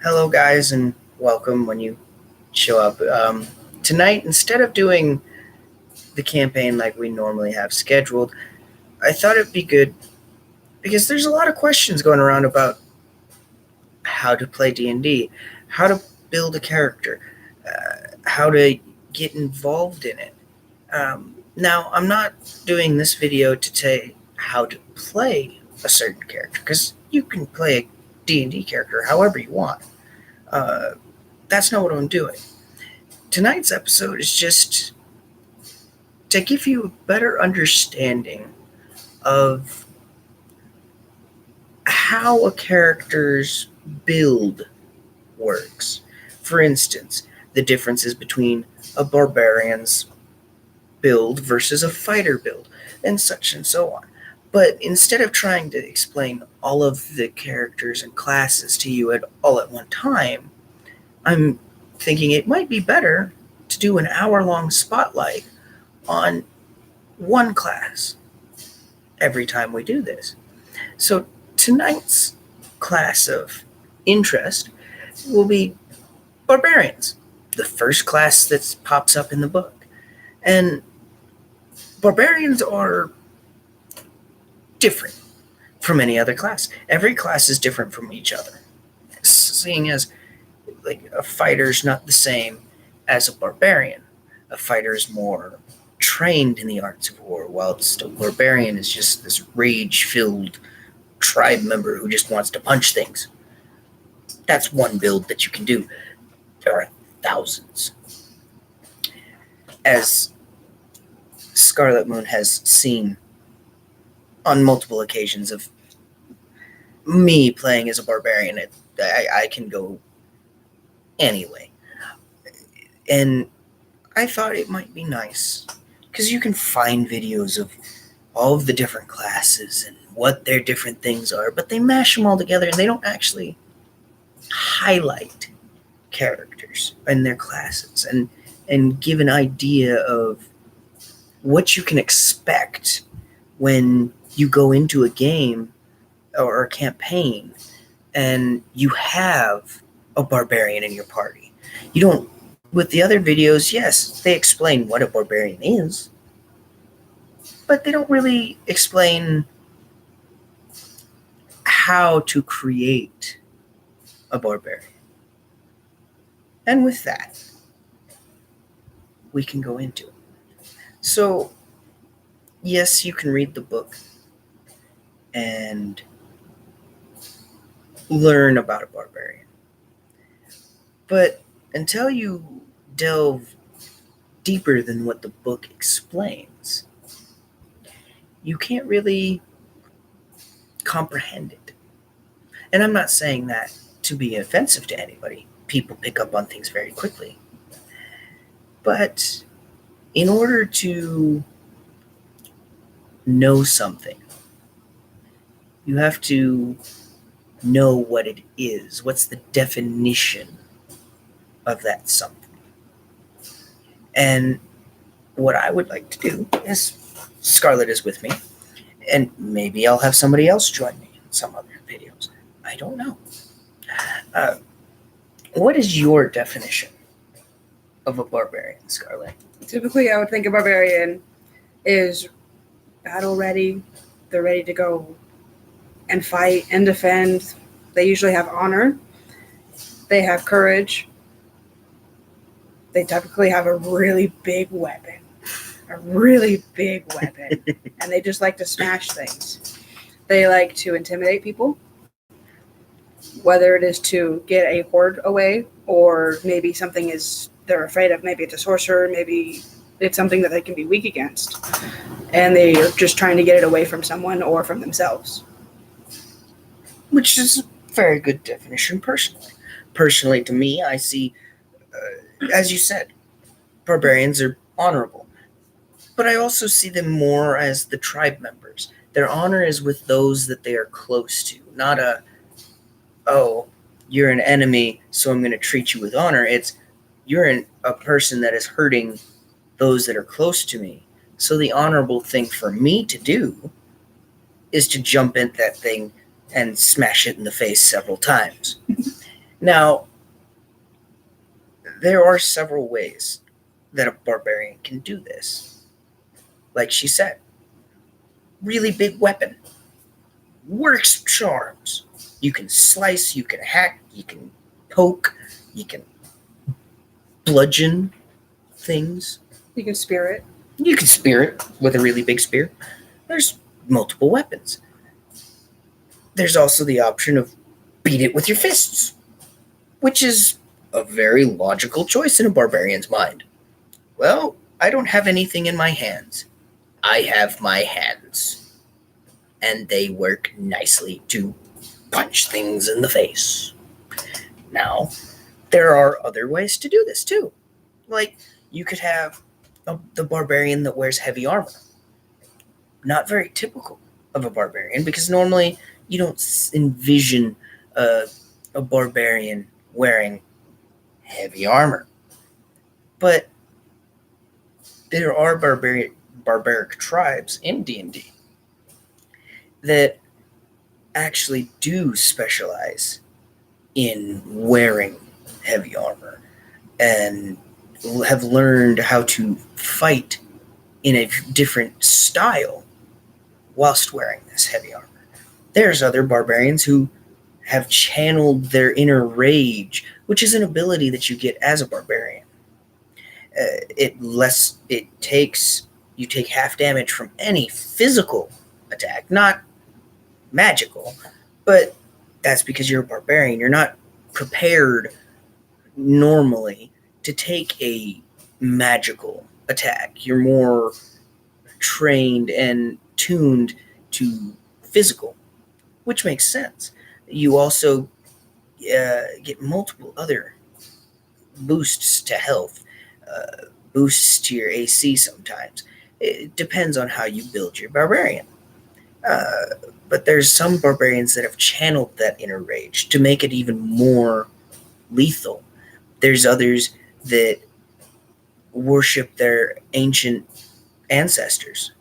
Hello, guys, and welcome when you show up. Tonight, instead of doing the campaign like we normally have scheduled, I thought it'd be good because there's a lot of questions going around about how to play D&D, how to build a character, how to get involved in it. Now, I'm not doing this video to say how to play a certain character because you can play a D&D character however you want. That's not what I'm doing. Tonight's episode is just to give you a better understanding of how a character's build works. For instance, the differences between a barbarian's build versus a fighter build, and such and so on. But instead of trying to explain all of the characters and classes to you all at one time, I'm thinking it might be better to do an hour-long spotlight on one class every time we do this. So tonight's class of interest will be barbarians, the first class that pops up in the book. And barbarians are different from any other class. Every class is different from each other, seeing as like a fighter's not the same as a barbarian. A fighter is more trained in the arts of war, while a barbarian is just this rage-filled tribe member who just wants to punch things. That's one build that you can do. There are thousands. As Scarlet Moon has seen on multiple occasions of me playing as a barbarian, I can go anyway. And I thought it might be nice because you can find videos of all of the different classes and what their different things are, but they mash them all together and they don't actually highlight characters and their classes and give an idea of what you can expect when you go into a game or a campaign and you have a barbarian in your party. You don't, with the other videos, yes, they explain what a barbarian is, but they don't really explain how to create a barbarian. And with that, we can go into it. So, yes, you can read the book and learn about a barbarian. But until you delve deeper than what the book explains, you can't really comprehend it. And I'm not saying that to be offensive to anybody. People pick up on things very quickly. But in order to know something, you have to know what it is. What's the definition of that something? And what I would like to do is, Scarlet is with me, and maybe I'll have somebody else join me in some other videos. I don't know. What is your definition of a barbarian, Scarlet? Typically, I would think a barbarian is battle ready. They're ready to go and fight and defend. They usually have honor. They have courage. They typically have a really big weapon. And they just like to smash things. They like to intimidate people, whether it is to get a horde away or maybe something is they're afraid of. Maybe it's a sorcerer, maybe it's something that they can be weak against, and they are just trying to get it away from someone or from themselves. Which is a very good definition personally. Personally, to me, I see, as you said, barbarians are honorable. But I also see them more as the tribe members. Their honor is with those that they are close to, not oh, you're an enemy, so I'm going to treat you with honor. It's, you're a person that is hurting those that are close to me. So the honorable thing for me to do is to jump at that thing and smash it in the face several times. Now, there are several ways that a barbarian can do this. Like she said, really big weapon, works charms. You can slice, you can hack, you can poke, you can bludgeon things. You can spear it. You can spear it with a really big spear. There's multiple weapons. There's also the option of beat it with your fists, which is a very logical choice in a barbarian's mind. Well, I don't have anything in my hands. I have my hands. And they work nicely to punch things in the face. Now, there are other ways to do this too. Like, you could have the barbarian that wears heavy armor. Not very typical of a barbarian, because normally you don't envision a barbarian wearing heavy armor. But there are barbaric tribes in D&D that actually do specialize in wearing heavy armor and have learned how to fight in a different style whilst wearing this heavy armor. There's other barbarians who have channeled their inner rage, which is an ability that you get as a barbarian. You take half damage from any physical attack, not magical, but that's because you're a barbarian. You're not prepared normally to take a magical attack. You're more trained and tuned to physical, which makes sense. You also get multiple other boosts to health, boosts to your AC sometimes. It depends on how you build your barbarian. But there's some barbarians that have channeled that inner rage to make it even more lethal. There's others that worship their ancient ancestors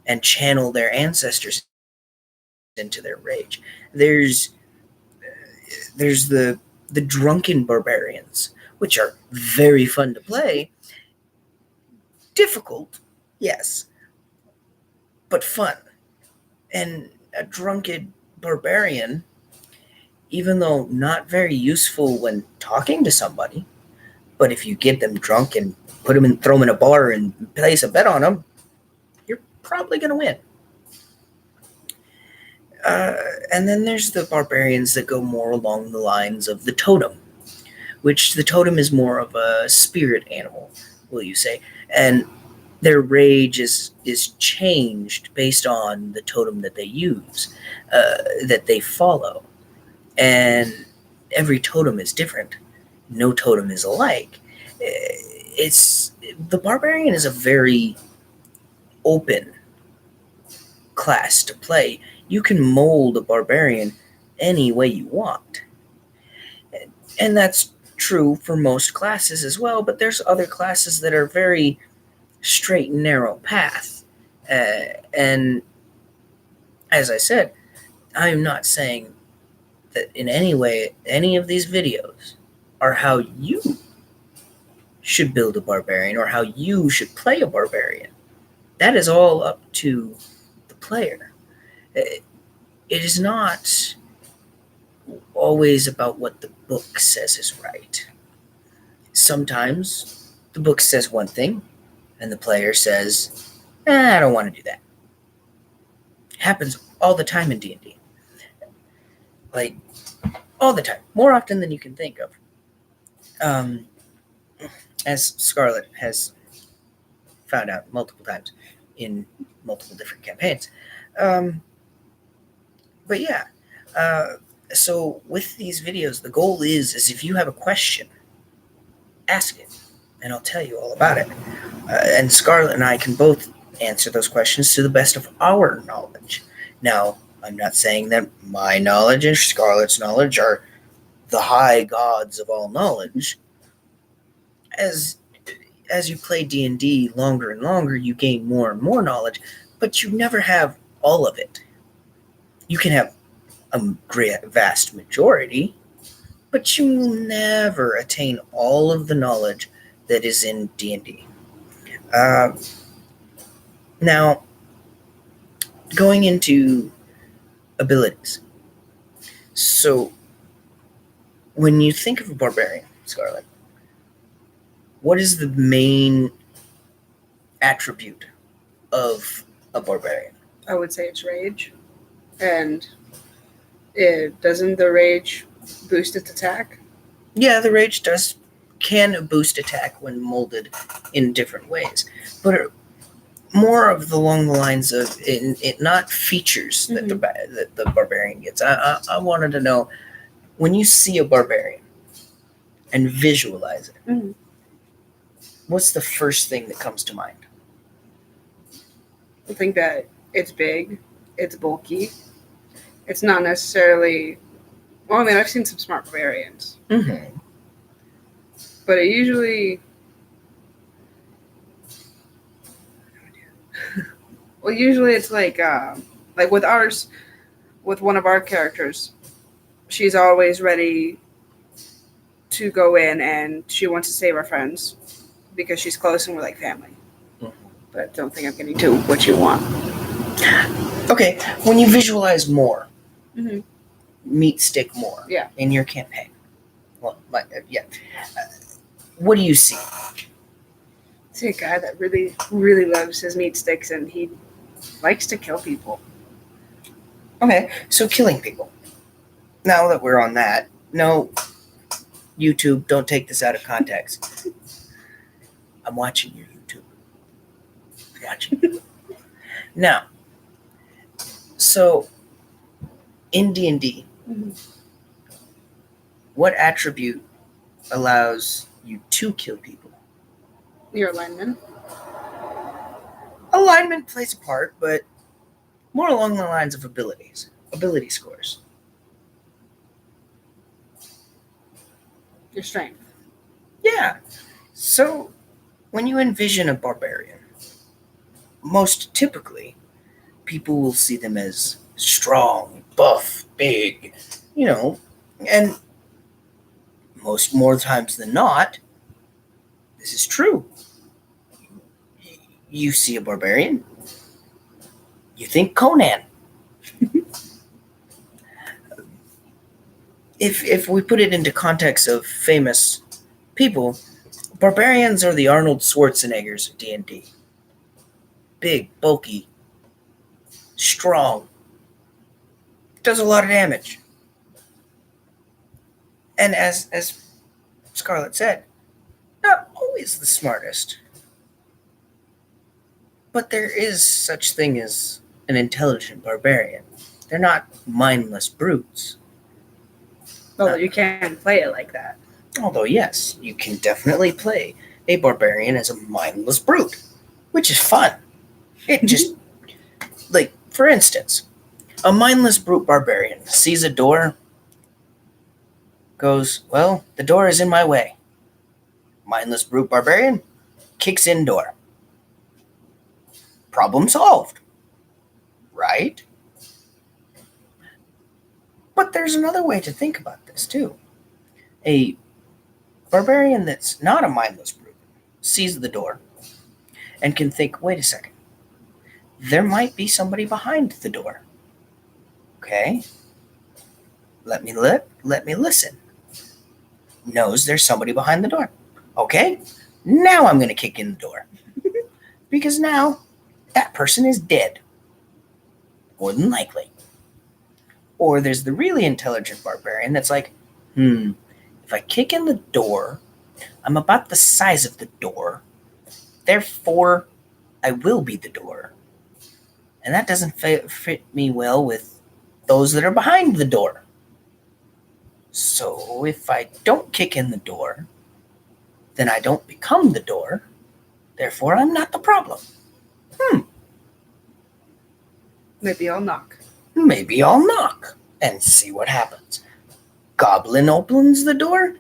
and channel their ancestors into their rage. There's the drunken barbarians, which are very fun to play. Difficult, yes, but fun. And a drunken barbarian, even though not very useful when talking to somebody, but if you get them drunk and throw them in a bar and place a bet on them, you're probably going to win. And then there's the barbarians that go more along the lines of the totem, which the totem is more of a spirit animal, will you say? And their rage is changed based on the totem that they use, that they follow. And every totem is different. No totem is alike. The barbarian is a very open class to play. You can mold a barbarian any way you want. And that's true for most classes as well, but there's other classes that are very straight and narrow path. And as I said, I'm not saying that in any way any of these videos are how you should build a barbarian or how you should play a barbarian. That is all up to the player. It is not always about what the book says is right. Sometimes the book says one thing and the player says, I don't want to do that. It happens all the time in D&D. Like, all the time. More often than you can think of. As Scarlet has found out multiple times in multiple different campaigns. But yeah, so with these videos, the goal is if you have a question, ask it, and I'll tell you all about it. And Scarlet and I can both answer those questions to the best of our knowledge. Now, I'm not saying that my knowledge and Scarlet's knowledge are the high gods of all knowledge. As you play D&D longer and longer, you gain more and more knowledge, but you never have all of it. You can have a great vast majority, but you will never attain all of the knowledge that is in D&D. Now, going into abilities. So, when you think of a barbarian, Scarlet, what is the main attribute of a barbarian? I would say it's rage. And doesn't the rage boost its attack? Yeah, the rage can boost attack when molded in different ways, but more of along the lines of it not features that the barbarian gets. I wanted to know, when you see a barbarian and visualize it, what's the first thing that comes to mind? I think that it's big, it's bulky, it's not necessarily. Well, I mean, I've seen some smart barbarians, Mm-hmm. but it usually. Well, usually it's like with ours, with one of our characters, she's always ready to go in and she wants to save our friends because she's close and we're like family. Mhm. But I don't think I'm getting to what you want. Okay, when you visualize more, Mm-hmm. meat stick more, Yeah. in your campaign. Well, what do you see? See a guy that really, really loves his meat sticks and he likes to kill people. Okay, so killing people. Now that we're on that, no, YouTube, don't take this out of context. I'm watching your YouTube. I'm watching. Now, so in D&D, what attribute allows you to kill people? Your lineman. Alignment plays a part, but more along the lines of abilities, ability scores. Your strength. Yeah. So when you envision a barbarian, most typically, people will see them as strong, buff, big, and more times than not, this is true. You see a barbarian, you think Conan. If we put it into context of famous people, barbarians are the Arnold Schwarzeneggers of D&D. Big, bulky, strong, does a lot of damage. And as Scarlett said, not always the smartest. But there is such thing as an intelligent barbarian. They're not mindless brutes. Well, you can play it like that. Although, yes, you can definitely play a barbarian as a mindless brute, which is fun. It just, like, for instance, a mindless brute barbarian sees a door, goes, well, the door is in my way. Mindless brute barbarian kicks in door. Problem solved. Right? But there's another way to think about this, too. A barbarian that's not a mindless brute sees the door and can think, wait a second, there might be somebody behind the door. Okay? Let me listen. Knows there's somebody behind the door. Okay? Now I'm going to kick in the door. Because now that person is dead. More than likely. Or there's the really intelligent barbarian that's like, if I kick in the door, I'm about the size of the door. Therefore, I will be the door. And that doesn't fit me well with those that are behind the door. So if I don't kick in the door, then I don't become the door. Therefore, I'm not the problem. Maybe I'll knock. Maybe I'll knock and see what happens. Goblin opens the door.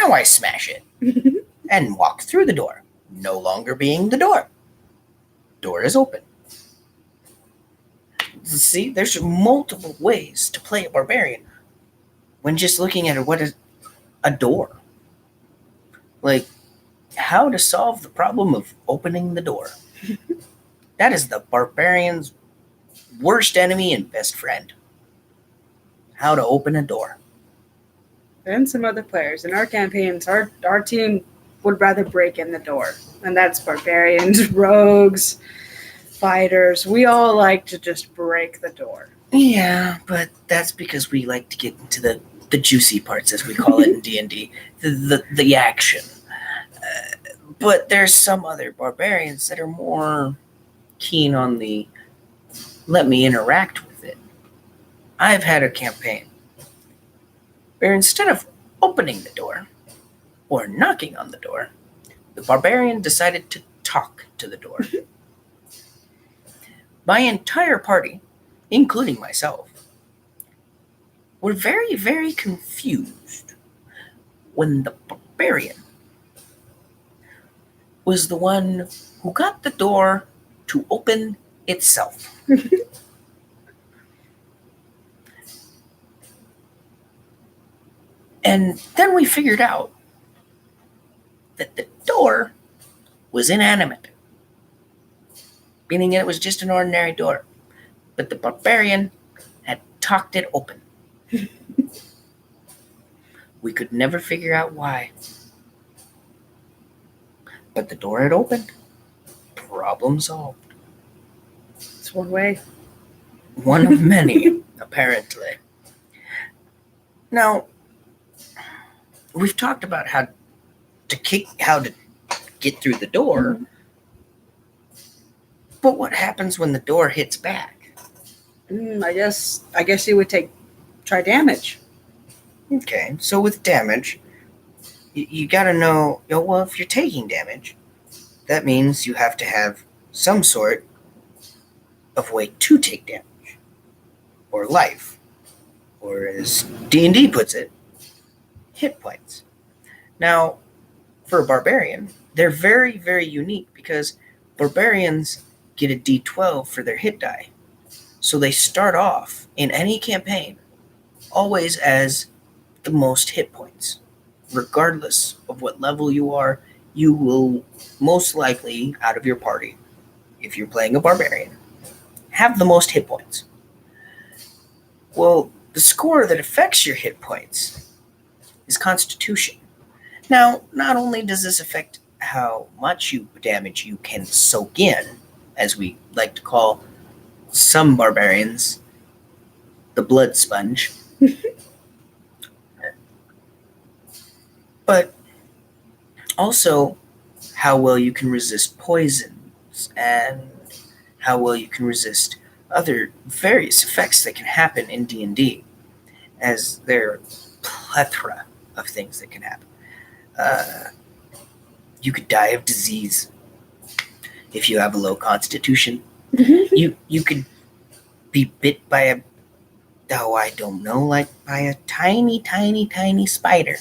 Now I smash it and walk through the door, no longer being the door. Door is open. See, there's multiple ways to play a barbarian. When just looking at it, a door. Like, how to solve the problem of opening the door. That is the barbarian's worst enemy and best friend. How to open a door. And some other players. In our campaigns, our team would rather break in the door. And that's barbarians, rogues, fighters. We all like to just break the door. Yeah, but that's because we like to get into the juicy parts, as we call it in D&D, the action. But there's some other barbarians that are more keen on the let me interact with it. I've had a campaign where instead of opening the door or knocking on the door, the barbarian decided to talk to the door. My entire party, including myself, were very, very confused when the barbarian was the one who got the door to open itself. And then we figured out that the door was inanimate, meaning it was just an ordinary door. But the barbarian had talked it open. We could never figure out why. But the door had opened. Problem solved. It's one way. One of many, apparently. Now, we've talked about how to get through the door. But what happens when the door hits back? I guess you would try damage. Okay, so with damage, you got to know, well, if you're taking damage, that means you have to have some sort of way to take damage, or life, or as D&D puts it, hit points. Now, for a barbarian, they're very, very unique because barbarians get a D12 for their hit die. So they start off in any campaign always as the most hit points. Regardless of what level you are, you will most likely, out of your party, if you're playing a barbarian, have the most hit points. Well, the score that affects your hit points is Constitution. Now, not only does this affect how much damage you can soak in, as we like to call some barbarians the blood sponge, but also how well you can resist poisons and how well you can resist other various effects that can happen in D&D, as there are a plethora of things that can happen. You could die of disease if you have a low constitution. You could be bit by by a tiny, tiny, tiny spider.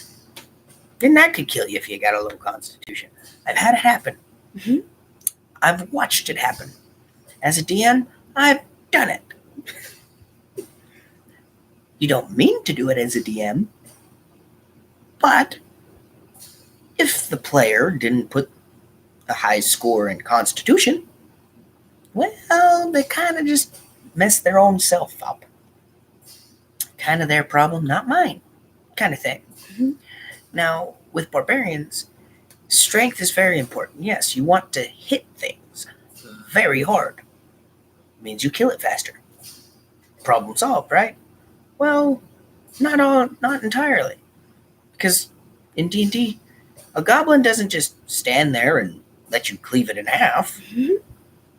Then that could kill you if you got a low constitution. I've had it happen. I've watched it happen. As a DM, I've done it. You don't mean to do it as a DM, but if the player didn't put a high score in Constitution, well, they kind of just mess their own self up. Kind of their problem, not mine, kind of thing. Now, with barbarians, strength is very important. Yes, you want to hit things very hard. It means you kill it faster. Problem solved, right? Well, not entirely. Because in D&D, a goblin doesn't just stand there and let you cleave it in half.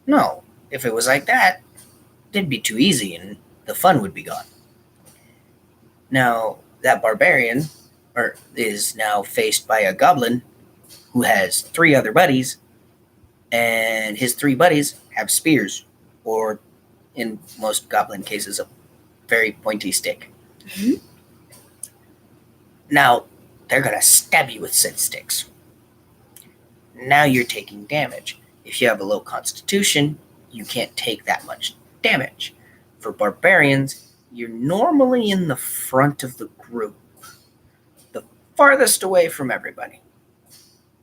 No, if it was like that, it'd be too easy and the fun would be gone. Now, that barbarian is now faced by a goblin who has 3 other buddies, and his 3 buddies have spears, or in most goblin cases, a very pointy stick. Now, they're going to stab you with said sticks. Now you're taking damage. If you have a low constitution, you can't take that much damage. For barbarians, you're normally in the front of the group. The farthest away from everybody.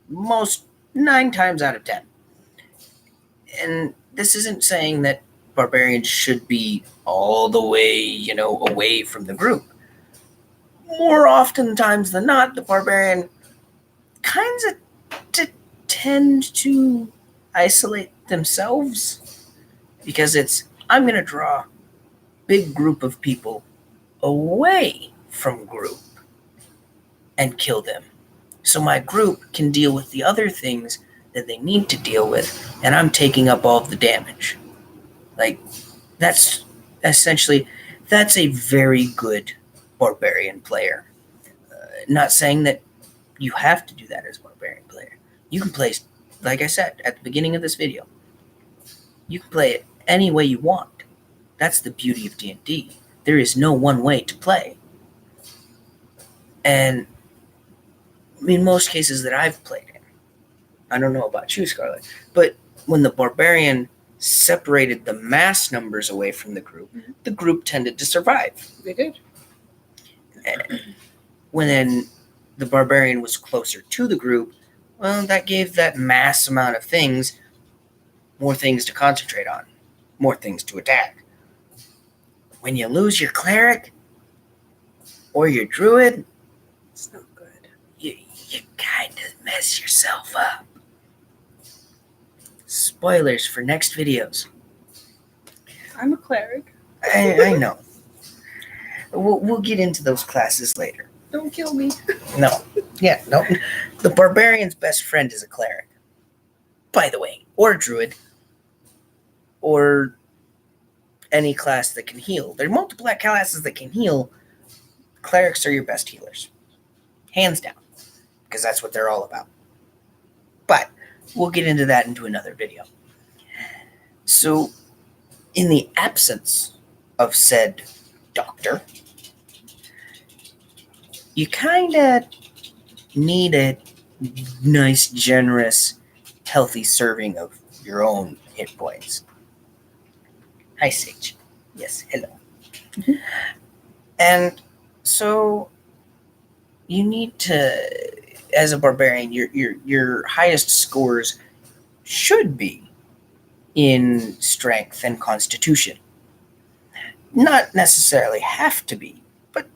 Most 9 times out of 10. And this isn't saying that barbarians should be all the way, away from the group. More oftentimes than not, the barbarian kind of tend to isolate themselves because I'm going to draw a big group of people away from group and kill them. So my group can deal with the other things that they need to deal with, and I'm taking up all of the damage. Like, that's a very good barbarian player. Not saying that you have to do that as a barbarian player. You can play, like I said at the beginning of this video, you can play it any way you want. That's the beauty of D&D. There is no one way to play. And in most cases that I've played in, I don't know about you, Scarlett, but when the barbarian separated the mass numbers away from the group, the group tended to survive. They did. And when the barbarian was closer to the group, well, that gave that mass amount of things more things to concentrate on, more things to attack. When you lose your cleric or your druid, It's not good. you kind of mess yourself up. Spoilers for next videos. I'm a cleric. I know. We'll get into those classes later. Don't kill me. No. Yeah, no. The barbarian's best friend is a cleric. By the way, or a druid. Or any class that can heal. There are multiple classes that can heal. Clerics are your best healers. Hands down. Because that's what they're all about. But we'll get into that into another video. So, in the absence of said doctor, you kind of need a nice, generous, healthy serving of your own hit points. Hi, Sage. Yes, hello. Mm-hmm. And so you need to, as a barbarian, your highest scores should be in strength and constitution. Not necessarily have to be, but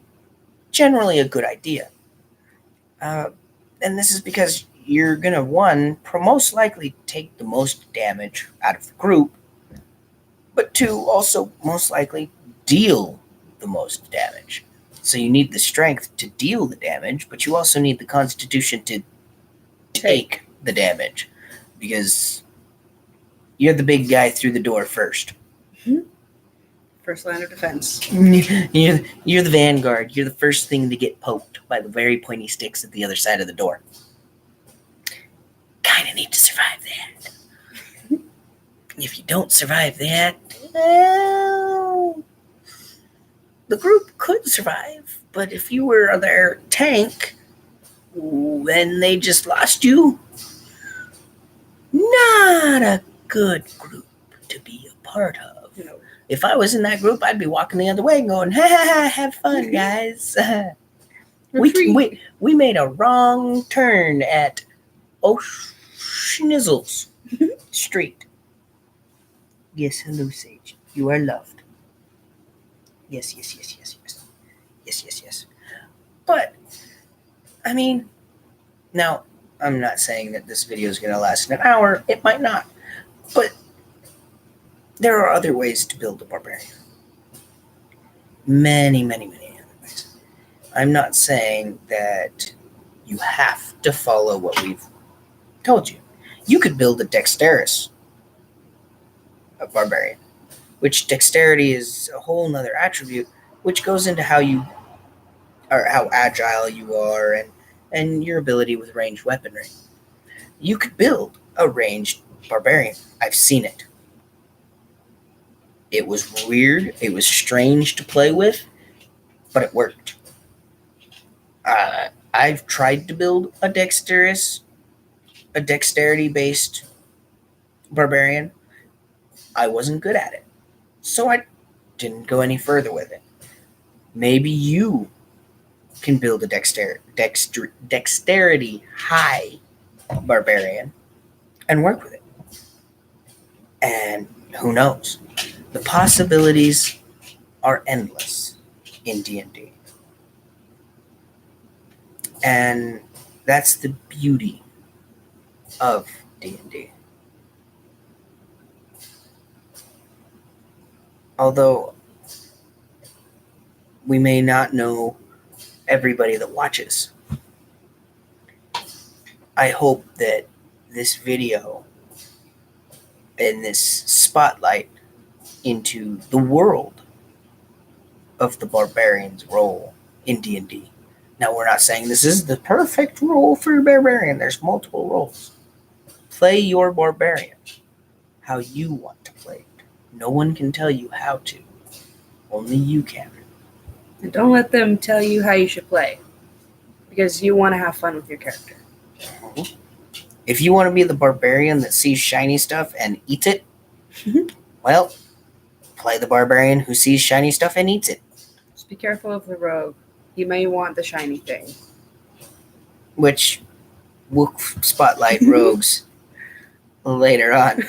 generally a good idea. And this is because you're going to, most likely take the most damage out of the group, but 2, also most likely deal the most damage. So you need the strength to deal the damage, but you also need the constitution to take the damage, because you're the big guy through the door first. First line of defense. You're the vanguard. You're the first thing to get poked by the very pointy sticks at the other side of the door. Kind of need to survive that. If you don't survive that, well, the group could survive. But if you were their tank, and they just lost you, not a good group to be a part of. No. If I was in that group, I'd be walking the other way going, ha ha ha, have fun, guys. we made a wrong turn at Schnizzles Street. Yes, hello, Sage. You are loved. Yes. But, I mean, now, I'm not saying that this video is going to last an hour. It might not. But there are other ways to build a barbarian. Many other ways. I'm not saying that you have to follow what we've told you. You could build a dexterous barbarian, which dexterity is a whole nother attribute, which goes into how agile you are and your ability with ranged weaponry. You could build a ranged barbarian. I've seen it. It was weird. It was strange to play with, but it worked. I've tried to build a dexterity-based barbarian. I wasn't good at it, so I didn't go any further with it. Maybe you can build a dexterity high barbarian and work with it. And who knows? The possibilities are endless in D&D. And that's the beauty of D&D. Although we may not know everybody that watches, I hope that this video and this spotlight into the world of the barbarian's role in D&D. Now, we're not saying this is the perfect role for a barbarian. There's multiple roles. Play your barbarian how you want to play it. No one can tell you how to. Only you can. And don't let them tell you how you should play, because you want to have fun with your character. If you want to be the barbarian that sees shiny stuff and eats it, well, play the barbarian who sees shiny stuff and eats it. Just be careful of the rogue. You may want the shiny thing. Which we'll spotlight rogues later on.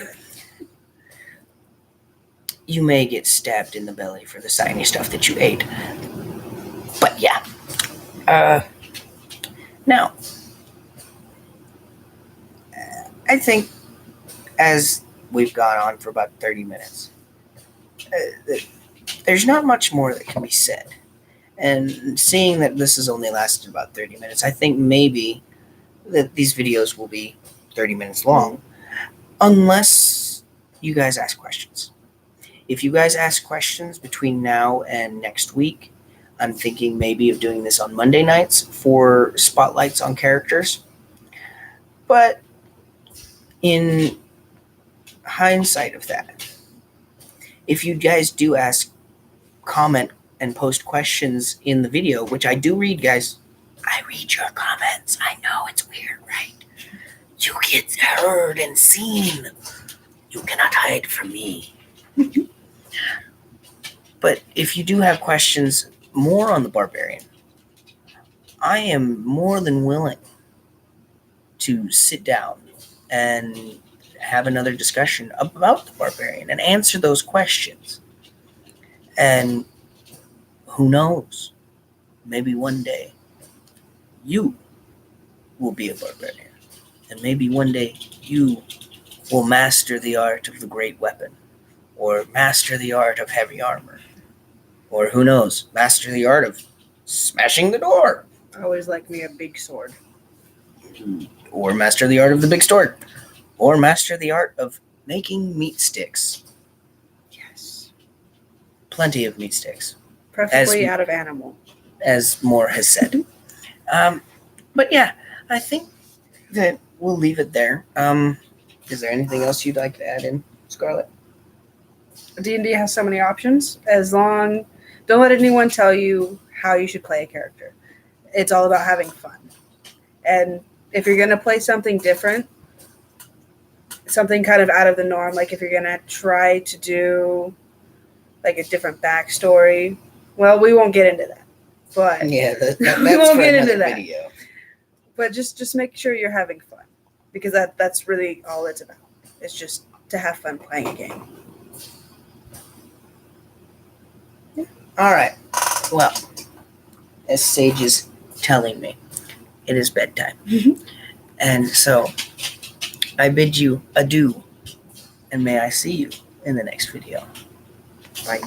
You may get stabbed in the belly for the shiny stuff that you ate. But yeah. Now, I think as we've gone on for about 30 minutes, there's not much more that can be said. And seeing that this has only lasted about 30 minutes, I think maybe that these videos will be 30 minutes long, unless you guys ask questions. If you guys ask questions between now and next week, I'm thinking maybe of doing this on Monday nights for spotlights on characters. But in hindsight of that, if you guys do comment and post questions in the video, which I do read, guys. I read your comments. I know it's weird, right? You get heard and seen. You cannot hide from me. But if you do have questions more on the barbarian, I am more than willing to sit down and have another discussion about the barbarian and answer those questions. And who knows? Maybe one day you will be a barbarian. And maybe one day you will master the art of the great weapon, or master the art of heavy armor, or who knows, master the art of smashing the door. I always like me a big sword. Or master the art of the big sword. Or master the art of making meat sticks. Yes. Plenty of meat sticks. Preferably out of animal. As Moore has said. But yeah, I think that we'll leave it there. Is there anything else you'd like to add in, Scarlett? D&D has so many options. Don't let anyone tell you how you should play a character. It's all about having fun. And if you're going to play something different, something kind of out of the norm, like if you're going to try to do like a different backstory, well, we won't get into that. But yeah, that's we won't get into that. Video. But just make sure you're having fun, because that's really all it's about. It's just to have fun playing a game. Yeah. All right. Well, as Sage is telling me, it is bedtime. And so I bid you adieu, and may I see you in the next video. Bye.